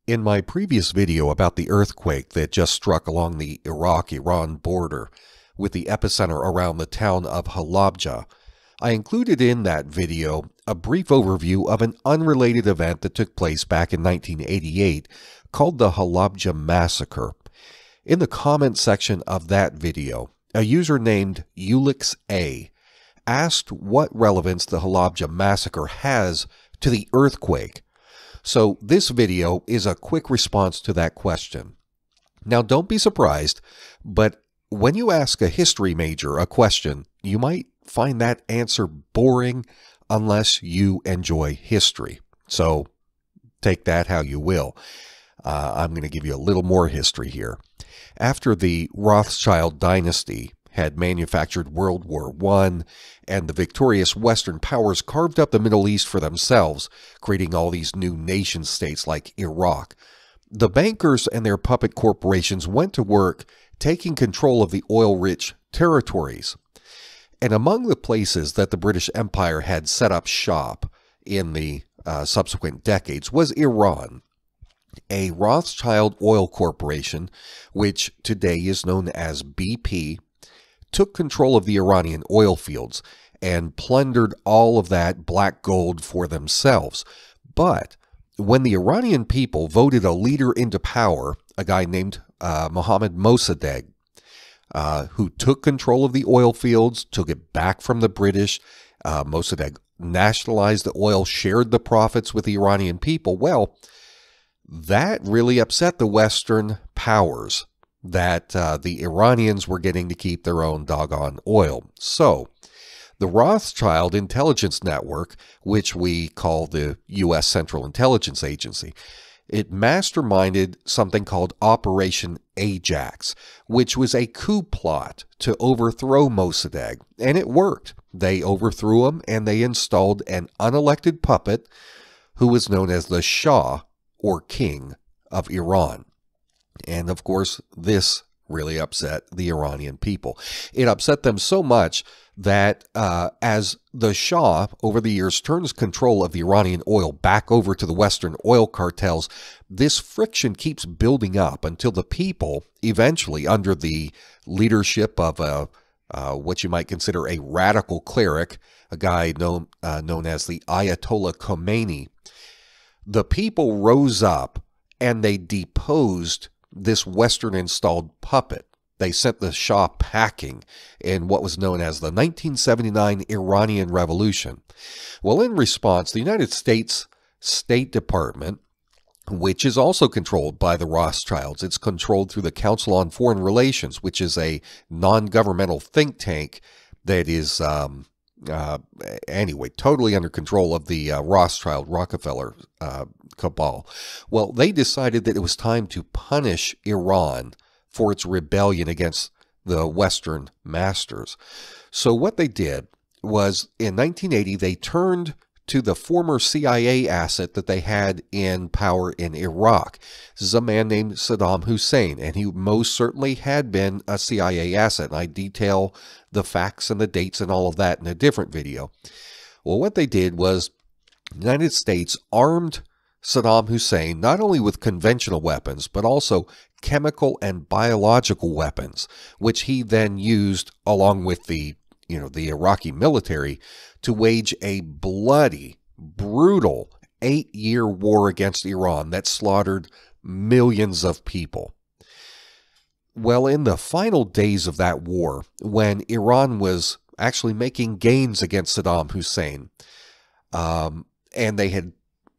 In my previous video about the earthquake that just struck along the Iraq-Iran border, with the epicenter around the town of Halabja, I included in that video a brief overview of an unrelated event that took place back in 1988 called the Halabja Massacre. In the comment section of that video, a user named Ulix A asked what relevance the Halabja Massacre has to the earthquake. So this video is a quick response to that question. Now don't be surprised, but when you ask a history major a question, you might find that answer boring unless you enjoy history. So take that how you will. I'm going to give you a little more history here. After the Rothschild dynasty had manufactured World War I, and the victorious Western powers carved up the Middle East for themselves, creating all these new nation-states like Iraq, the bankers and their puppet corporations went to work taking control of the oil-rich territories. And among the places that the British Empire had set up shop in the subsequent decades was Iran. A Rothschild oil corporation, which today is known as BP, took control of the Iranian oil fields and plundered all of that black gold for themselves. But when the Iranian people voted a leader into power, a guy named Mohammad Mossadegh, who took control of the oil fields, took it back from the British, Mossadegh nationalized the oil, shared the profits with the Iranian people. Well, that really upset the Western powers, that the Iranians were getting to keep their own doggone oil. So the Rothschild Intelligence Network, which we call the U.S. Central Intelligence Agency, it masterminded something called Operation Ajax, which was a coup plot to overthrow Mossadegh, and it worked. They overthrew him, and they installed an unelected puppet who was known as the Shah, or King, of Iran. And of course, this really upset the Iranian people. It upset them so much that as the Shah, over the years, turns control of the Iranian oil back over to the Western oil cartels, this friction keeps building up until the people, eventually, under the leadership of what you might consider a radical cleric, a guy known as the Ayatollah Khomeini, the people rose up and they deposed this Western-installed puppet. They sent the Shah packing in what was known as the 1979 Iranian Revolution. Well, in response, the United States State Department, which is also controlled by the Rothschilds, it's controlled through the Council on Foreign Relations, which is a non-governmental think tank that is, anyway, totally under control of the Rothschild-Rockefeller cabal. Well, they decided that it was time to punish Iran for its rebellion against the Western masters. So what they did was, in 1980, they turned to the former CIA asset that they had in power in Iraq. This is a man named Saddam Hussein, and he most certainly had been a CIA asset. And I detail the facts and the dates and all of that in a different video. Well, what they did was the United States armed Saddam Hussein not only with conventional weapons, but also chemical and biological weapons, which he then used along with the Iraqi military to wage a bloody, brutal 8-year war against Iran that slaughtered millions of people. Well, in the final days of that war, when Iran was actually making gains against Saddam Hussein, and they had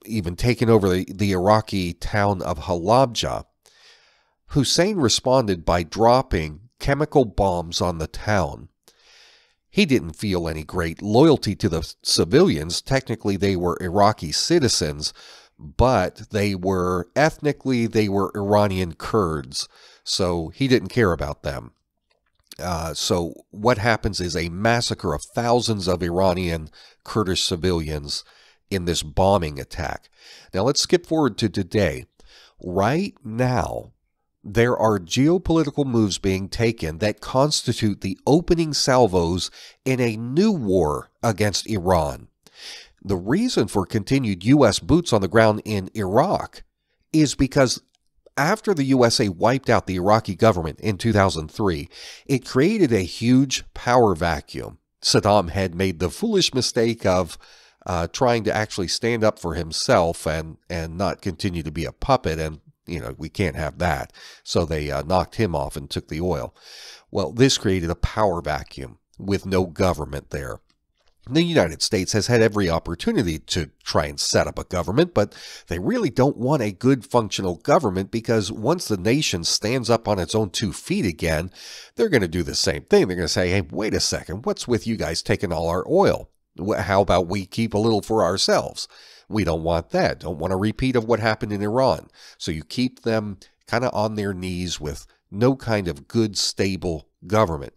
even taken over the Iraqi town of Halabja, Hussein responded by dropping chemical bombs on the town. He didn't feel any great loyalty to the civilians. Technically, they were Iraqi citizens, but they were Iranian Kurds, so he didn't care about them. So what happens is a massacre of thousands of Iranian Kurdish civilians in this bombing attack. Now let's skip forward to today. Right now, there are geopolitical moves being taken that constitute the opening salvos in a new war against Iran. The reason for continued U.S. boots on the ground in Iraq is because after the USA wiped out the Iraqi government in 2003, it created a huge power vacuum. Saddam had made the foolish mistake of trying to actually stand up for himself and not continue to be a puppet, and we can't have that. So they knocked him off and took the oil. Well, this created a power vacuum with no government there. The United States has had every opportunity to try and set up a government, but they really don't want a good functional government, because once the nation stands up on its own 2 feet again, they're going to do the same thing. They're going to say, hey, wait a second, what's with you guys taking all our oil? How about we keep a little for ourselves? We don't want that. Don't want a repeat of what happened in Iran. So you keep them kind of on their knees with no kind of good, stable government.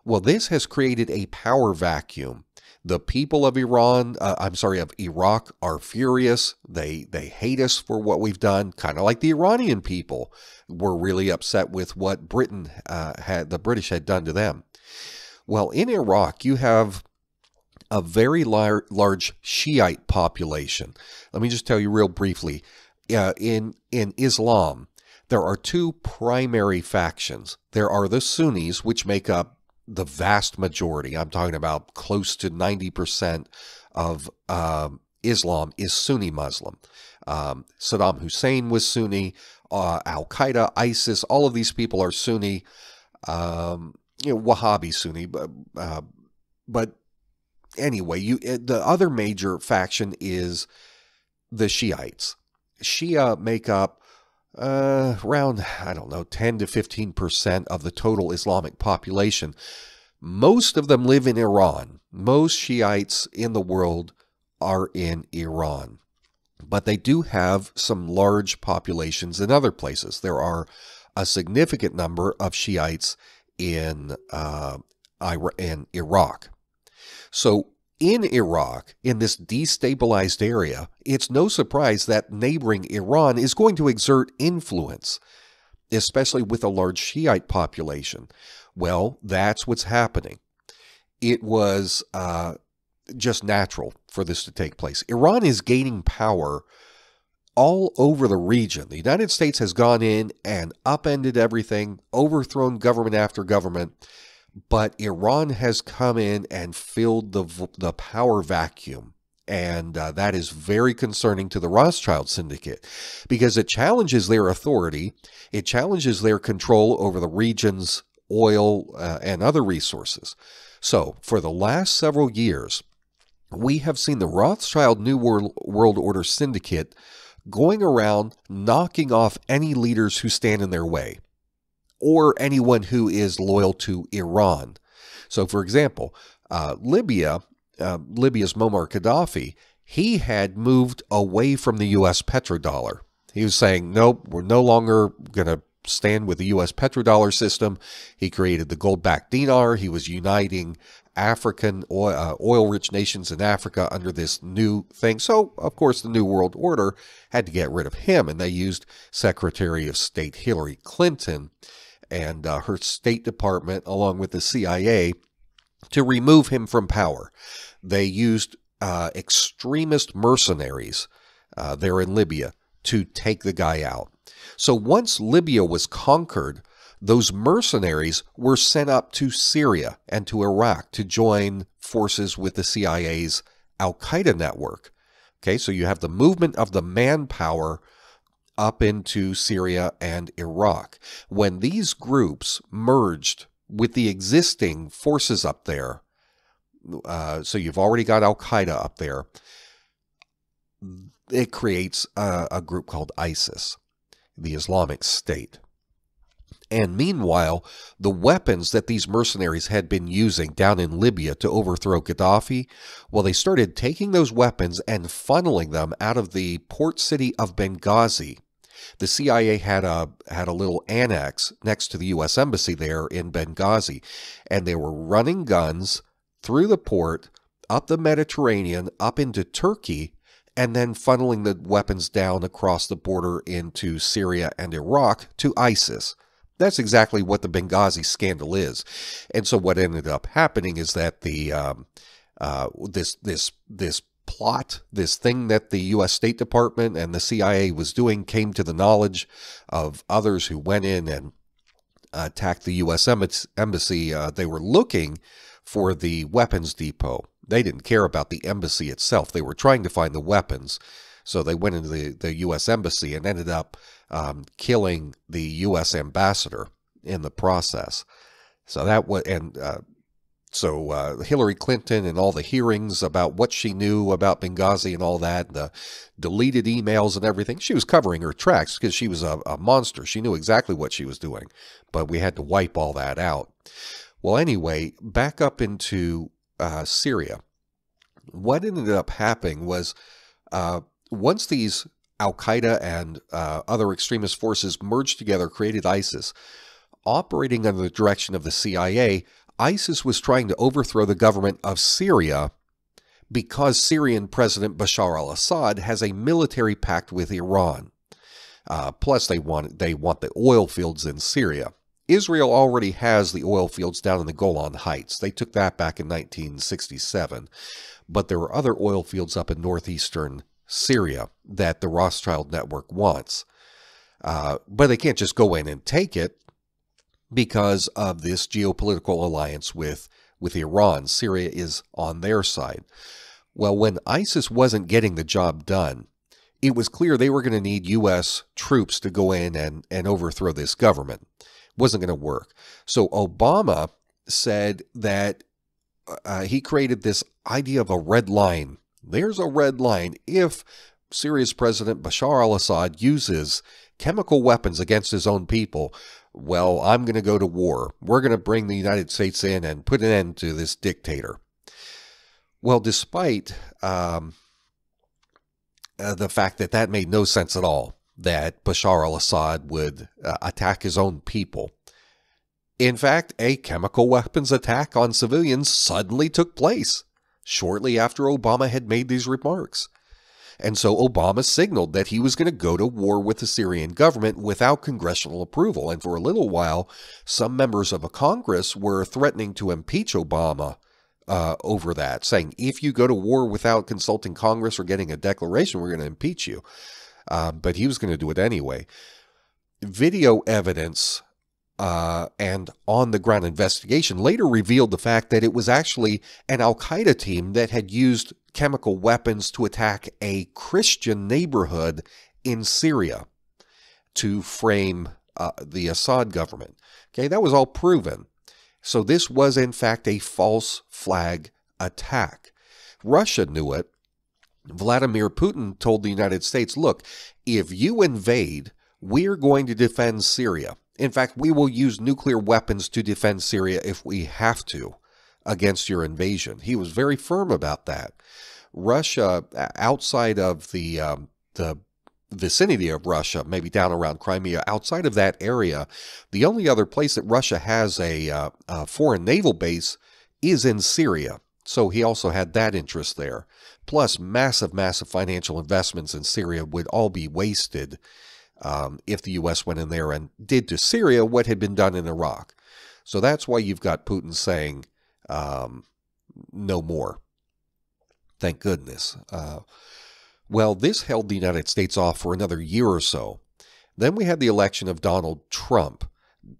Well, this has created a power vacuum. The people of Iraq are furious. They hate us for what we've done, kind of like the Iranian people were really upset with what the British had done to them. Well, in Iraq, you have a very large Shiite population. Let me just tell you real briefly. In Islam, there are 2 primary factions. There are the Sunnis, which make up the vast majority. I'm talking about close to 90% of Islam is Sunni Muslim. Saddam Hussein was Sunni. Al-Qaeda, ISIS, all of these people are Sunni. Wahhabi Sunni. But anyway, the other major faction is the Shiites. Shia make up around, 10 to 15% of the total Islamic population. Most of them live in Iran. Most Shiites in the world are in Iran. But they do have some large populations in other places. There are a significant number of Shiites in Iraq. So in Iraq, in this destabilized area, it's no surprise that neighboring Iran is going to exert influence, especially with a large Shiite population. Well, that's what's happening. It was just natural for this to take place. Iran is gaining power all over the region. The United States has gone in and upended everything, overthrown government after government. But Iran has come in and filled the power vacuum. And that is very concerning to the Rothschild Syndicate, because it challenges their authority. It challenges their control over the region's oil and other resources. So for the last several years, we have seen the Rothschild New World Order Syndicate going around knocking off any leaders who stand in their way, or anyone who is loyal to Iran. So, for example, Libya's Muammar Gaddafi, he had moved away from the U.S. petrodollar. He was saying, nope, we're no longer going to stand with the U.S. petrodollar system. He created the gold-backed dinar. He was uniting African oil-rich nations in Africa under this new thing. So, of course, the New World Order had to get rid of him, and they used Secretary of State Hillary Clinton and her State Department, along with the CIA, to remove him from power. They used extremist mercenaries there in Libya to take the guy out. So once Libya was conquered, those mercenaries were sent up to Syria and to Iraq to join forces with the CIA's Al-Qaeda network. Okay, so you have the movement of the manpower up into Syria and Iraq. When these groups merged with the existing forces up there, so you've already got Al-Qaeda up there, it creates a group called ISIS, the Islamic State. And meanwhile, the weapons that these mercenaries had been using down in Libya to overthrow Gaddafi, well, they started taking those weapons and funneling them out of the port city of Benghazi. The CIA had a little annex next to the U.S. Embassy there in Benghazi, and they were running guns through the port, up the Mediterranean, up into Turkey, and then funneling the weapons down across the border into Syria and Iraq to ISIS. That's exactly what the Benghazi scandal is. And so what ended up happening is that the this plot, this thing that the U.S. State Department and the CIA was doing, came to the knowledge of others who went in and attacked the U.S. Embassy. They were looking for the weapons depot. They didn't care about the embassy itself. They were trying to find the weapons. So they went into the U.S. Embassy and ended up killing the U.S. ambassador in the process. So that was, and so Hillary Clinton and all the hearings about what she knew about Benghazi and all that, the deleted emails and everything, she was covering her tracks because she was a monster. She knew exactly what she was doing, but we had to wipe all that out. Well, anyway, back up into Syria. What ended up happening was once these Al-Qaeda and other extremist forces merged together, created ISIS, operating under the direction of the CIA, ISIS was trying to overthrow the government of Syria because Syrian President Bashar al-Assad has a military pact with Iran. Plus, they want the oil fields in Syria. Israel already has the oil fields down in the Golan Heights. They took that back in 1967. But there are other oil fields up in northeastern Syria that the Rothschild network wants. But they can't just go in and take it because of this geopolitical alliance with Iran. Syria is on their side. Well, when ISIS wasn't getting the job done, it was clear they were going to need U.S. troops to go in and overthrow this government. Wasn't going to work. So Obama said that he created this idea of a red line. There's a red line. If Syria's President Bashar al-Assad uses chemical weapons against his own people, well, I'm going to go to war. We're going to bring the United States in and put an end to this dictator. Well, despite the fact that that made no sense at all, that Bashar al-Assad would attack his own people. In fact, a chemical weapons attack on civilians suddenly took place shortly after Obama had made these remarks. And so Obama signaled that he was going to go to war with the Syrian government without congressional approval. And for a little while, some members of Congress were threatening to impeach Obama over that, saying, if you go to war without consulting Congress or getting a declaration, we're going to impeach you. But he was going to do it anyway. Video evidence and on-the-ground investigation later revealed the fact that it was actually an Al-Qaeda team that had used chemical weapons to attack a Christian neighborhood in Syria to frame the Assad government. Okay, that was all proven. So this was, in fact, a false flag attack. Russia knew it. Vladimir Putin told the United States, look, if you invade, we're going to defend Syria. In fact, we will use nuclear weapons to defend Syria if we have to against your invasion. He was very firm about that. Russia, outside of the vicinity of Russia, maybe down around Crimea, outside of that area, the only other place that Russia has a foreign naval base is in Syria. So he also had that interest there. Plus, massive financial investments in Syria would all be wasted if the U.S. went in there and did to Syria what had been done in Iraq. So that's why you've got Putin saying no more. Thank goodness. Well, this held the United States off for another year or so. Then we had the election of Donald Trump.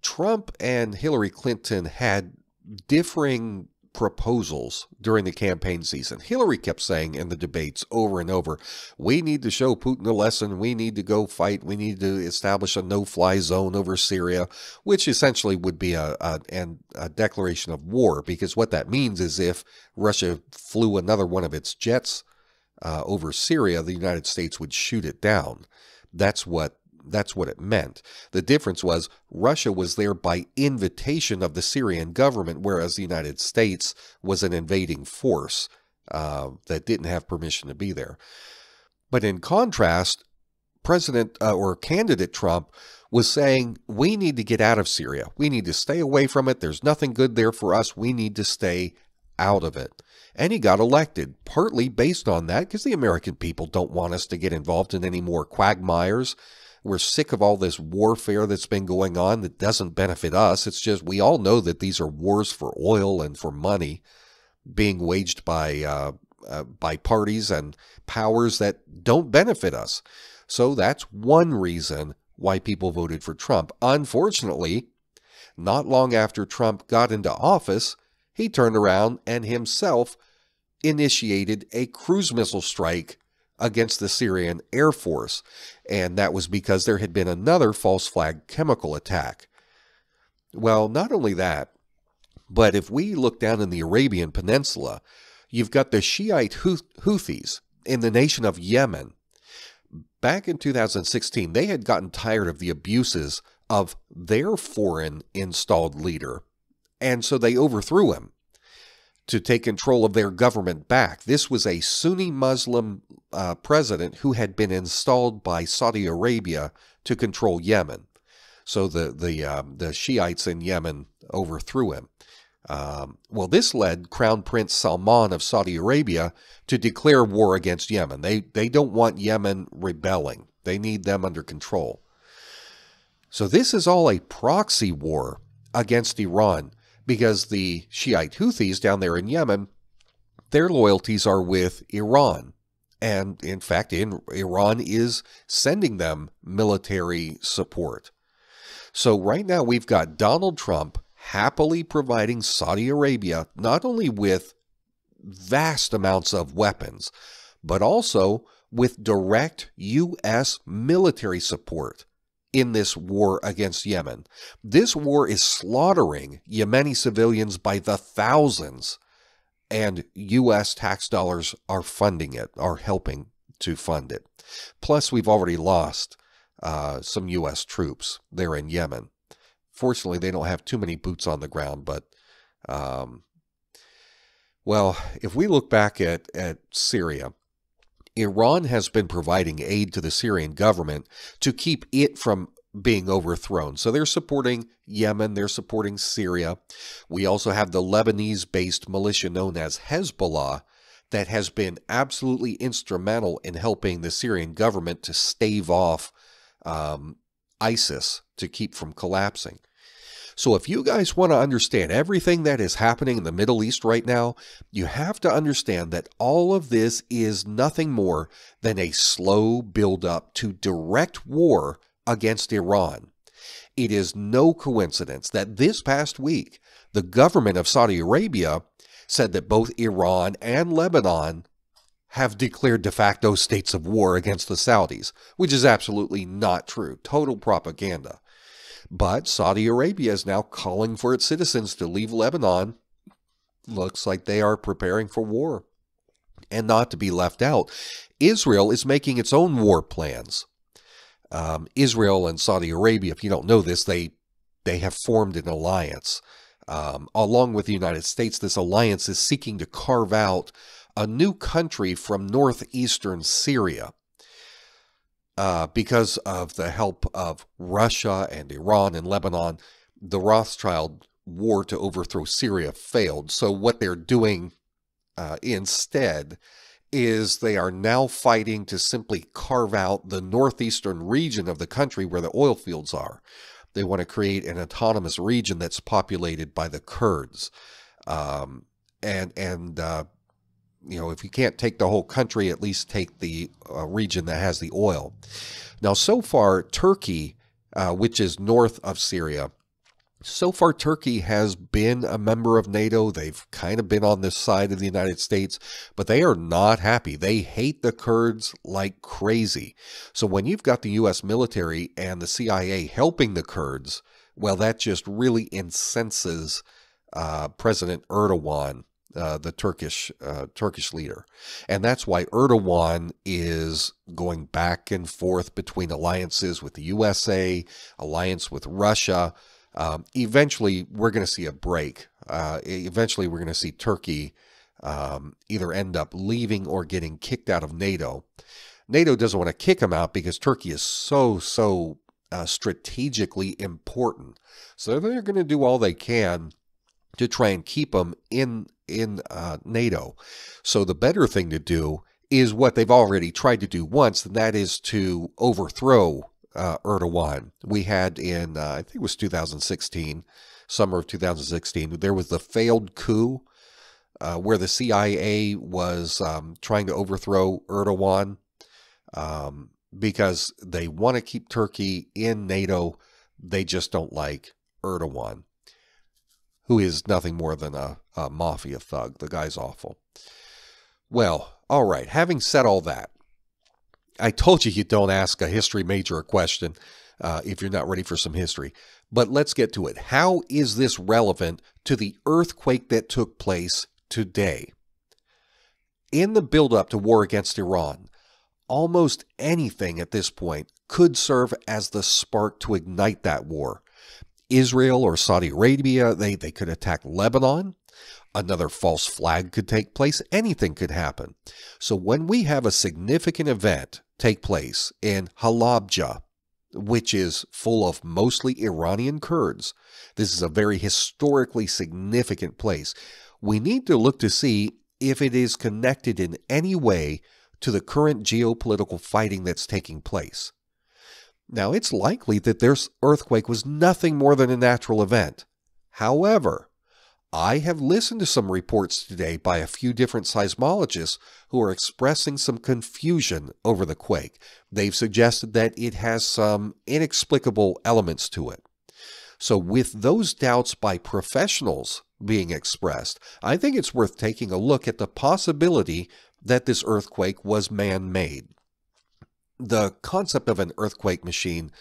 Trump and Hillary Clinton had differing proposals during the campaign season. Hillary kept saying in the debates over and over, we need to show Putin a lesson, we need to go fight, we need to establish a no-fly zone over Syria, which essentially would be a declaration of war, because what that means is if Russia flew another one of its jets over Syria, the United States would shoot it down. That's what it meant. The difference was Russia was there by invitation of the Syrian government, whereas the United States was an invading force that didn't have permission to be there. But in contrast, candidate Trump was saying, we need to get out of Syria. We need to stay away from it. There's nothing good there for us. We need to stay out of it. And he got elected, partly based on that, because the American people don't want us to get involved in any more quagmires. We're sick of all this warfare that's been going on that doesn't benefit us. It's just we all know that these are wars for oil and for money being waged by by parties and powers that don't benefit us. So that's one reason why people voted for Trump. Unfortunately, not long after Trump got into office, he turned around and himself initiated a cruise missile strike against the Syrian Air Force. And that was because there had been another false flag chemical attack. Well, not only that, but if we look down in the Arabian Peninsula, you've got the Shiite Houthis in the nation of Yemen. Back in 2016, they had gotten tired of the abuses of their foreign installed leader, and so they overthrew him to take control of their government back. This was a Sunni Muslim president who had been installed by Saudi Arabia to control Yemen. So the Shiites in Yemen overthrew him. Well, this led Crown Prince Salman of Saudi Arabia to declare war against Yemen. They don't want Yemen rebelling. They need them under control. So this is all a proxy war against Iran, because the Shiite Houthis down there in Yemen, their loyalties are with Iran. And in fact, Iran is sending them military support. So right now we've got Donald Trump happily providing Saudi Arabia not only with vast amounts of weapons, but also with direct U.S. military support in this war against Yemen. This war is slaughtering Yemeni civilians by the thousands, and U.S. tax dollars are funding it, are helping to fund it. Plus, we've already lost some U.S. troops there in Yemen. Fortunately, they don't have too many boots on the ground, but, well, if we look back at Syria, Iran has been providing aid to the Syrian government to keep it from being overthrown. So they're supporting Yemen, they're supporting Syria. We also have the Lebanese-based militia known as Hezbollah that has been absolutely instrumental in helping the Syrian government to stave off ISIS, to keep from collapsing. So if you guys want to understand everything that is happening in the Middle East right now, you have to understand that all of this is nothing more than a slow build-up to direct war against Iran. It is no coincidence that this past week, the government of Saudi Arabia said that both Iran and Lebanon have declared de facto states of war against the Saudis, which is absolutely not true. Total propaganda. But Saudi Arabia is now calling for its citizens to leave Lebanon. Looks like they are preparing for war. And not to be left out, Israel is making its own war plans. Israel and Saudi Arabia, if you don't know this, they have formed an alliance. Along with the United States, this alliance is seeking to carve out a new country from northeastern Syria. Because of the help of Russia and Iran and Lebanon, the Rothschild war to overthrow Syria failed. So what they're doing instead is they are now fighting to simply carve out the northeastern region of the country where the oil fields are. They want to create an autonomous region that's populated by the Kurds. You know, if you can't take the whole country, at least take the region that has the oil. Now, so far, Turkey, which is north of Syria, so far Turkey has been a member of NATO. They've kind of been on this side of the United States, but they are not happy. They hate the Kurds like crazy. So when you've got the U.S. military and the CIA helping the Kurds, well, that just really incenses President Erdogan, the Turkish leader. And that's why Erdogan is going back and forth between alliances with the USA, alliance with Russia. Eventually, we're going to see a break. Eventually, we're going to see Turkey either end up leaving or getting kicked out of NATO. NATO doesn't want to kick them out because Turkey is so strategically important. So they're going to do all they can to try and keep them in NATO. So the better thing to do is what they've already tried to do once, and that is to overthrow Erdogan. We had in, I think it was 2016, summer of 2016, there was the failed coup where the CIA was trying to overthrow Erdogan because they want to keep Turkey in NATO. They just don't like Erdogan, who is nothing more than a mafia thug. The guy's awful. Well, all right, having said all that, I told you don't ask a history major a question if you're not ready for some history. But let's get to it. How is this relevant to the earthquake that took place today? In the buildup to war against Iran, almost anything at this point could serve as the spark to ignite that war. Israel or Saudi Arabia, they could attack Lebanon. Another false flag could take place. Anything could happen. So when we have a significant event take place in Halabja, which is full of mostly Iranian Kurds, this is a very historically significant place. We need to look to see if it is connected in any way to the current geopolitical fighting that's taking place. Now, it's likely that this earthquake was nothing more than a natural event. However, I have listened to some reports today by a few different seismologists who are expressing some confusion over the quake. They've suggested that it has some inexplicable elements to it. So with those doubts by professionals being expressed, I think it's worth taking a look at the possibility that this earthquake was man-made. The concept of an earthquake machine,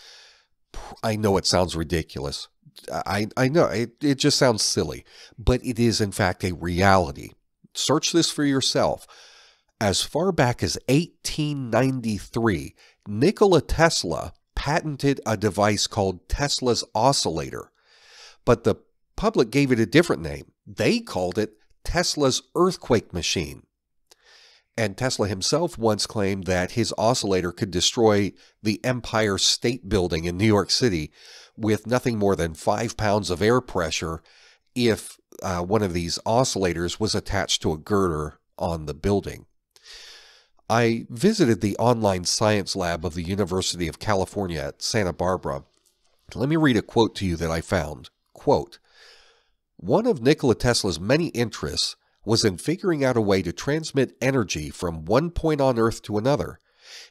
I know it sounds ridiculous. I know, it just sounds silly, but it is in fact a reality. Search this for yourself. As far back as 1893, Nikola Tesla patented a device called Tesla's oscillator, but the public gave it a different name. They called it Tesla's earthquake machine. And Tesla himself once claimed that his oscillator could destroy the Empire State Building in New York City with nothing more than 5 pounds of air pressure if one of these oscillators was attached to a girder on the building. I visited the online science lab of the University of California at Santa Barbara. Let me read a quote to you that I found. Quote, "One of Nikola Tesla's many interests was in figuring out a way to transmit energy from one point on Earth to another.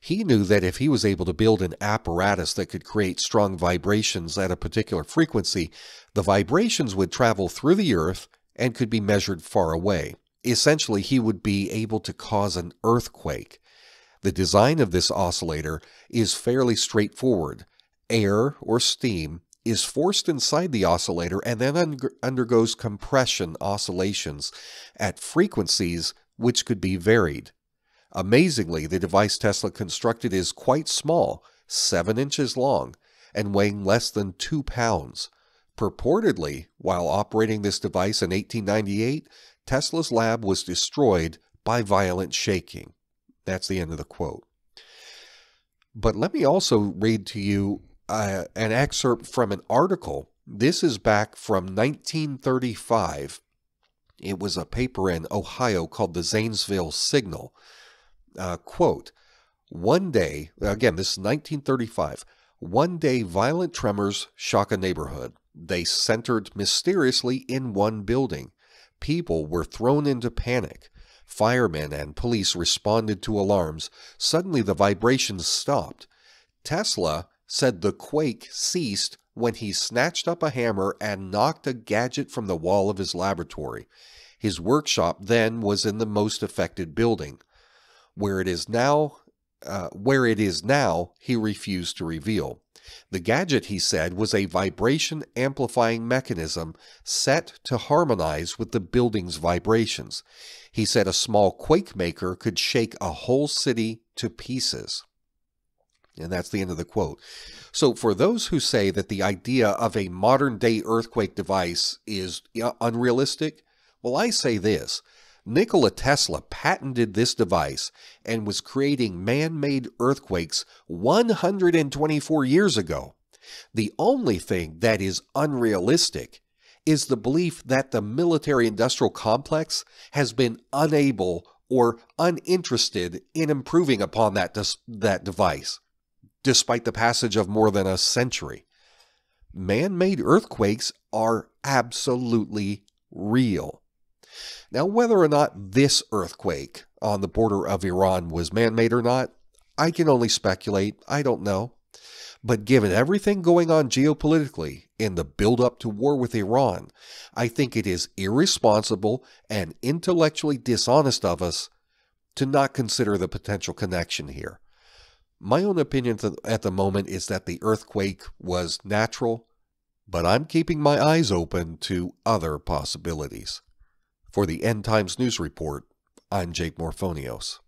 He knew that if he was able to build an apparatus that could create strong vibrations at a particular frequency, the vibrations would travel through the Earth and could be measured far away. Essentially, he would be able to cause an earthquake. The design of this oscillator is fairly straightforward. Air, or steam, is forced inside the oscillator and then undergoes compression oscillations at frequencies which could be varied. Amazingly, the device Tesla constructed is quite small, 7 inches long, and weighing less than 2 pounds. Purportedly, while operating this device in 1898, Tesla's lab was destroyed by violent shaking." That's the end of the quote. But let me also read to you an excerpt from an article. This is back from 1935. It was a paper in Ohio called the Zanesville Signal. Quote, "One day," again, this is 1935, "one day violent tremors shock a neighborhood. They centered mysteriously in one building. People were thrown into panic. Firemen and police responded to alarms. Suddenly the vibrations stopped. Tesla said the quake ceased when he snatched up a hammer and knocked a gadget from the wall of his laboratory. His workshop then was in the most affected building. Where it is now, he refused to reveal. The gadget, he said, was a vibration amplifying mechanism set to harmonize with the building's vibrations. He said a small quake maker could shake a whole city to pieces." And that's the end of the quote. So for those who say that the idea of a modern-day earthquake device is unrealistic, well, I say this. Nikola Tesla patented this device and was creating man-made earthquakes 124 years ago. The only thing that is unrealistic is the belief that the military-industrial complex has been unable or uninterested in improving upon that device, despite the passage of more than a century. Man-made earthquakes are absolutely real. Now, whether or not this earthquake on the border of Iran was man-made or not, I can only speculate. I don't know. But given everything going on geopolitically in the build-up to war with Iran, I think it is irresponsible and intellectually dishonest of us to not consider the potential connection here. My own opinion at the moment is that the earthquake was natural, but I'm keeping my eyes open to other possibilities. For the End Times News Report, I'm Jake Morphonios.